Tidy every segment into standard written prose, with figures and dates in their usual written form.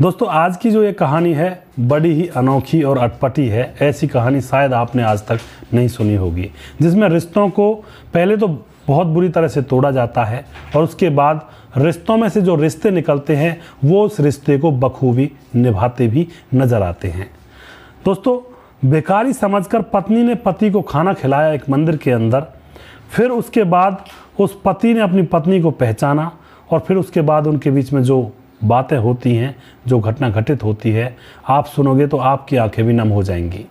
दोस्तों आज की जो ये कहानी है बड़ी ही अनोखी और अटपटी है। ऐसी कहानी शायद आपने आज तक नहीं सुनी होगी, जिसमें रिश्तों को पहले तो बहुत बुरी तरह से तोड़ा जाता है और उसके बाद रिश्तों में से जो रिश्ते निकलते हैं वो उस रिश्ते को बखूबी निभाते भी नजर आते हैं। दोस्तों भिखारी समझकर पत्नी ने पति को खाना खिलाया एक मंदिर के अंदर। फिर उसके बाद उस पति ने अपनी पत्नी को पहचाना और फिर उसके बाद उनके बीच में जो बातें होती हैं, जो घटना घटित होती है, आप सुनोगे तो आपकी आंखें भी नम हो जाएंगी।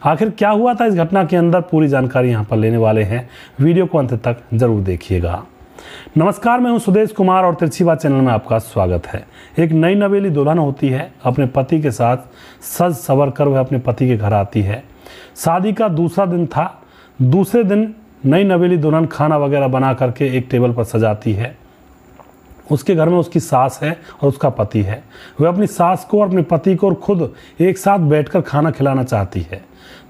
आखिर क्या हुआ था इस घटना के अंदर, पूरी जानकारी यहाँ पर लेने वाले हैं। वीडियो को अंत तक जरूर देखिएगा। नमस्कार, मैं हूँ सुदेश कुमार और तिरछी बात चैनल में आपका स्वागत है। एक नई नवेली दुल्हन होती है, अपने पति के साथ सज सवर कर वह अपने पति के घर आती है। शादी का दूसरा दिन था। दूसरे दिन नई नवेली दुल्हन खाना वगैरह बना करके एक टेबल पर सजाती है। उसके घर में उसकी सास है और उसका पति है। वह अपनी सास को और अपने पति को और खुद एक साथ बैठकर खाना खिलाना चाहती है।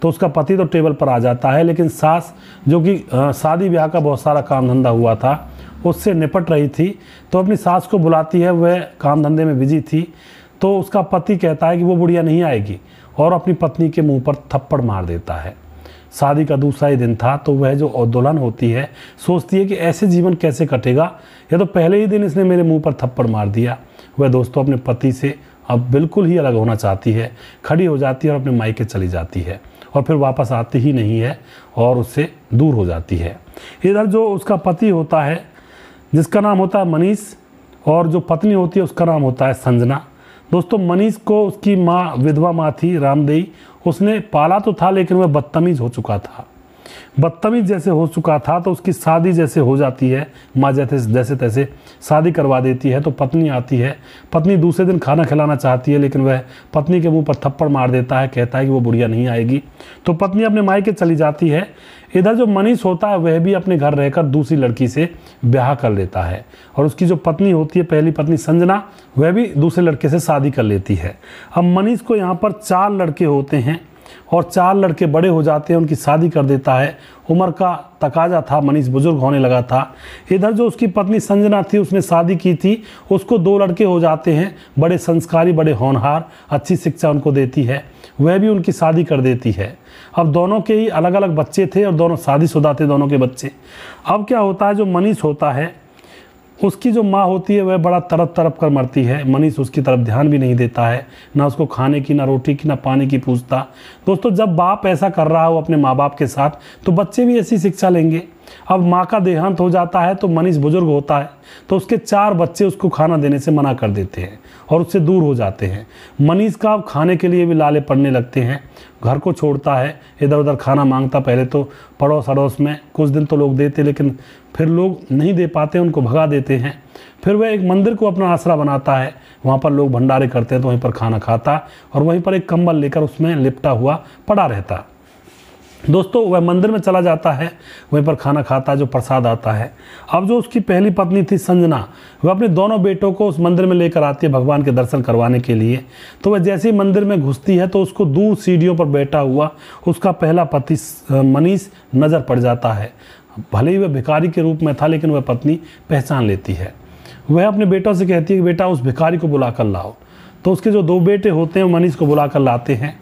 तो उसका पति तो टेबल पर आ जाता है, लेकिन सास जो कि शादी ब्याह का बहुत सारा काम धंधा हुआ था उससे निपट रही थी, तो अपनी सास को बुलाती है। वह काम धंधे में बिजी थी। तो उसका पति कहता है कि वो बुढ़िया नहीं आएगी और अपनी पत्नी के मुँह पर थप्पड़ मार देता है। शादी का दूसरा ही दिन था, तो वह जो दुल्हन होती है सोचती है कि ऐसे जीवन कैसे कटेगा, या तो पहले ही दिन इसने मेरे मुंह पर थप्पड़ मार दिया। वह दोस्तों अपने पति से अब बिल्कुल ही अलग होना चाहती है, खड़ी हो जाती है और अपने मायके चली जाती है और फिर वापस आती ही नहीं है और उससे दूर हो जाती है। इधर जो उसका पति होता है जिसका नाम होता है मनीष, और जो पत्नी होती है उसका नाम होता है संजना। दोस्तों मनीष को उसकी माँ विधवा माँ थी रामदेई, उसने पाला तो था, लेकिन वह बदतमीज हो चुका था। बदतमीज जैसे हो चुका था तो उसकी शादी जैसे हो जाती है, माँ जैसे तैसे शादी करवा देती है। तो पत्नी आती है। पत्नी दूसरे दिन खाना खिलाना चाहती है, लेकिन वह पत्नी के मुंह पर थप्पड़ मार देता है, कहता है कि वो बुढ़िया नहीं आएगी। तो पत्नी अपने मायके चली जाती है। इधर जो मनीष होता है वह भी अपने घर रहकर दूसरी लड़की से ब्याह कर लेता है, और उसकी जो पत्नी होती है, पहली पत्नी संजना, वह भी दूसरे लड़के से शादी कर लेती है। अब मनीष को यहाँ पर 4 लड़के होते हैं और 4 लड़के बड़े हो जाते हैं, उनकी शादी कर देता है। उम्र का तकाजा था, मनीष बुजुर्ग होने लगा था। इधर जो उसकी पत्नी संजना थी उसने शादी की थी, उसको 2 लड़के हो जाते हैं, बड़े संस्कारी, बड़े होनहार, अच्छी शिक्षा उनको देती है। वह भी उनकी शादी कर देती है। अब दोनों के ही अलग अलग बच्चे थे और दोनों शादीशुदा थे, दोनों के बच्चे। अब क्या होता है, जो मनीष होता है उसकी जो माँ होती है वह बड़ा तड़प तड़प कर मरती है। मनीष उसकी तरफ ध्यान भी नहीं देता है, ना उसको खाने की, ना रोटी की, ना पानी की पूछता। दोस्तों जब बाप ऐसा कर रहा हो अपने माँ बाप के साथ, तो बच्चे भी ऐसी शिक्षा लेंगे। अब माँ का देहांत हो जाता है तो मनीष बुजुर्ग होता है, तो उसके 4 बच्चे उसको खाना देने से मना कर देते हैं और उससे दूर हो जाते हैं। मनीष का खाने के लिए भी लाले पड़ने लगते हैं, घर को छोड़ता है, इधर उधर खाना मांगता। पहले तो पड़ोस अड़ोस में कुछ दिन तो लोग देते, लेकिन फिर लोग नहीं दे पाते, उनको भगा देते हैं। फिर वह एक मंदिर को अपना आसरा बनाता है, वहाँ पर लोग भंडारे करते हैं, तो वहीं पर खाना खाता और वहीं पर एक कंबल लेकर उसमें लिपटा हुआ पड़ा रहता। दोस्तों वह मंदिर में चला जाता है, वहीं पर खाना खाता, जो प्रसाद आता है। अब जो उसकी पहली पत्नी थी संजना, वह अपने दोनों बेटों को उस मंदिर में लेकर आती है भगवान के दर्शन करवाने के लिए। तो वह जैसे ही मंदिर में घुसती है तो उसको दूर सीढ़ियों पर बैठा हुआ उसका पहला पति मनीष नज़र पड़ जाता है। भले ही वह भिखारी के रूप में था, लेकिन वह पत्नी पहचान लेती है। वह अपने बेटों से कहती है कि बेटा उस भिखारी को बुला कर लाओ। तो उसके जो 2 बेटे होते हैं मनीष को बुला कर लाते हैं।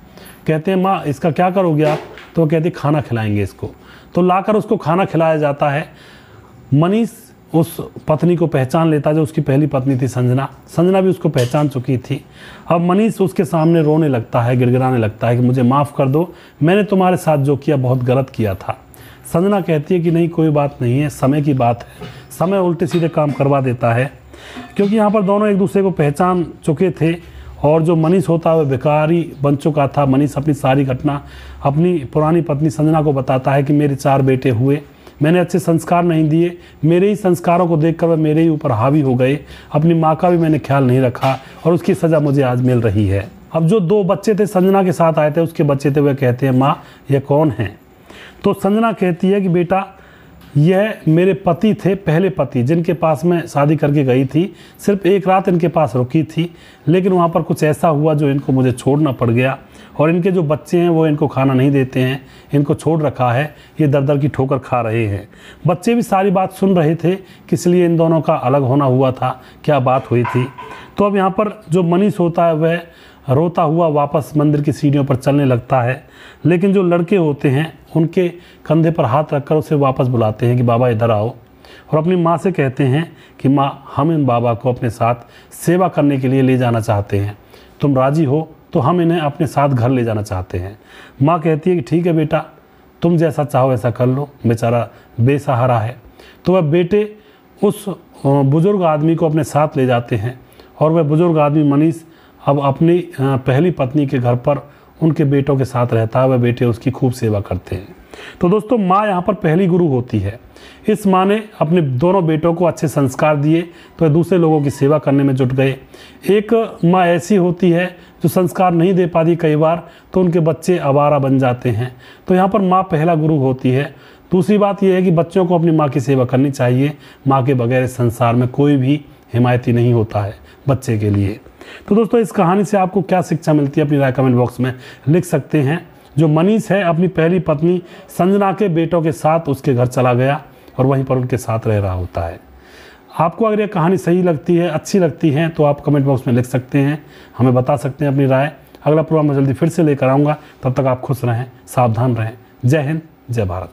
कहते हैं माँ इसका क्या करोगे आप? तो वो कहती खाना खिलाएंगे इसको। तो लाकर उसको खाना खिलाया जाता है। मनीष उस पत्नी को पहचान लेता जो उसकी पहली पत्नी थी संजना। संजना भी उसको पहचान चुकी थी। अब मनीष उसके सामने रोने लगता है, गिड़गिड़ाने लगता है कि मुझे माफ़ कर दो, मैंने तुम्हारे साथ जो किया बहुत गलत किया था। संजना कहती है कि नहीं कोई बात नहीं है, समय की बात है, समय उल्टे सीधे काम करवा देता है। क्योंकि यहाँ पर दोनों एक दूसरे को पहचान चुके थे और जो मनीष होता है वह भिखारी बन चुका था। मनीष अपनी सारी घटना अपनी पुरानी पत्नी संजना को बताता है कि मेरे 4 बेटे हुए, मैंने अच्छे संस्कार नहीं दिए, मेरे ही संस्कारों को देखकर वह मेरे ही ऊपर हावी हो गए, अपनी माँ का भी मैंने ख्याल नहीं रखा और उसकी सज़ा मुझे आज मिल रही है। अब जो 2 बच्चे थे संजना के साथ आए थे, उसके बच्चे थे, वह कहते हैं माँ यह कौन है? तो संजना कहती है कि बेटा यह मेरे पति थे, पहले पति, जिनके पास मैं शादी करके गई थी। सिर्फ एक रात इनके पास रुकी थी, लेकिन वहाँ पर कुछ ऐसा हुआ जो इनको मुझे छोड़ना पड़ गया और इनके जो बच्चे हैं वो इनको खाना नहीं देते हैं, इनको छोड़ रखा है, ये दर दर की ठोकर खा रहे हैं। बच्चे भी सारी बात सुन रहे थे कि इसलिए इन दोनों का अलग होना हुआ था, क्या बात हुई थी। तो अब यहाँ पर जो मनीष होता है वह रोता हुआ वापस मंदिर की सीढ़ियों पर चलने लगता है, लेकिन जो लड़के होते हैं उनके कंधे पर हाथ रखकर उसे वापस बुलाते हैं कि बाबा इधर आओ, और अपनी माँ से कहते हैं कि माँ, हम इन बाबा को अपने साथ सेवा करने के लिए ले जाना चाहते हैं, तुम राजी हो तो हम इन्हें अपने साथ घर ले जाना चाहते हैं। माँ कहती है कि ठीक है बेटा, तुम जैसा चाहो ऐसा कर लो, बेचारा बेसहारा है। तो वह बेटे उस बुज़ुर्ग आदमी को अपने साथ ले जाते हैं, और वह बुज़ुर्ग आदमी मनीष अब अपनी पहली पत्नी के घर पर उनके बेटों के साथ रहता है। वह बेटे उसकी खूब सेवा करते हैं। तो दोस्तों, माँ यहाँ पर पहली गुरु होती है। इस माँ ने अपने दोनों बेटों को अच्छे संस्कार दिए तो वह दूसरे लोगों की सेवा करने में जुट गए। एक माँ ऐसी होती है जो संस्कार नहीं दे पाती कई बार, तो उनके बच्चे आवारा बन जाते हैं। तो यहाँ पर माँ पहला गुरु होती है। दूसरी बात यह है कि बच्चों को अपनी माँ की सेवा करनी चाहिए। माँ के बगैर इस संसार में कोई भी हिमायती नहीं होता है बच्चे के लिए। तो दोस्तों, इस कहानी से आपको क्या शिक्षा मिलती है, अपनी राय कमेंट बॉक्स में लिख सकते हैं। जो मनीष है अपनी पहली पत्नी संजना के बेटों के साथ उसके घर चला गया और वहीं पर उनके साथ रह रहा होता है। आपको अगर ये कहानी सही लगती है, अच्छी लगती है, तो आप कमेंट बॉक्स में लिख सकते हैं, हमें बता सकते हैं अपनी राय। अगला प्रोग्राम मैं जल्दी फिर से लेकर आऊँगा। तब तक आप खुश रहें, सावधान रहें। जय हिंद, जय भारत।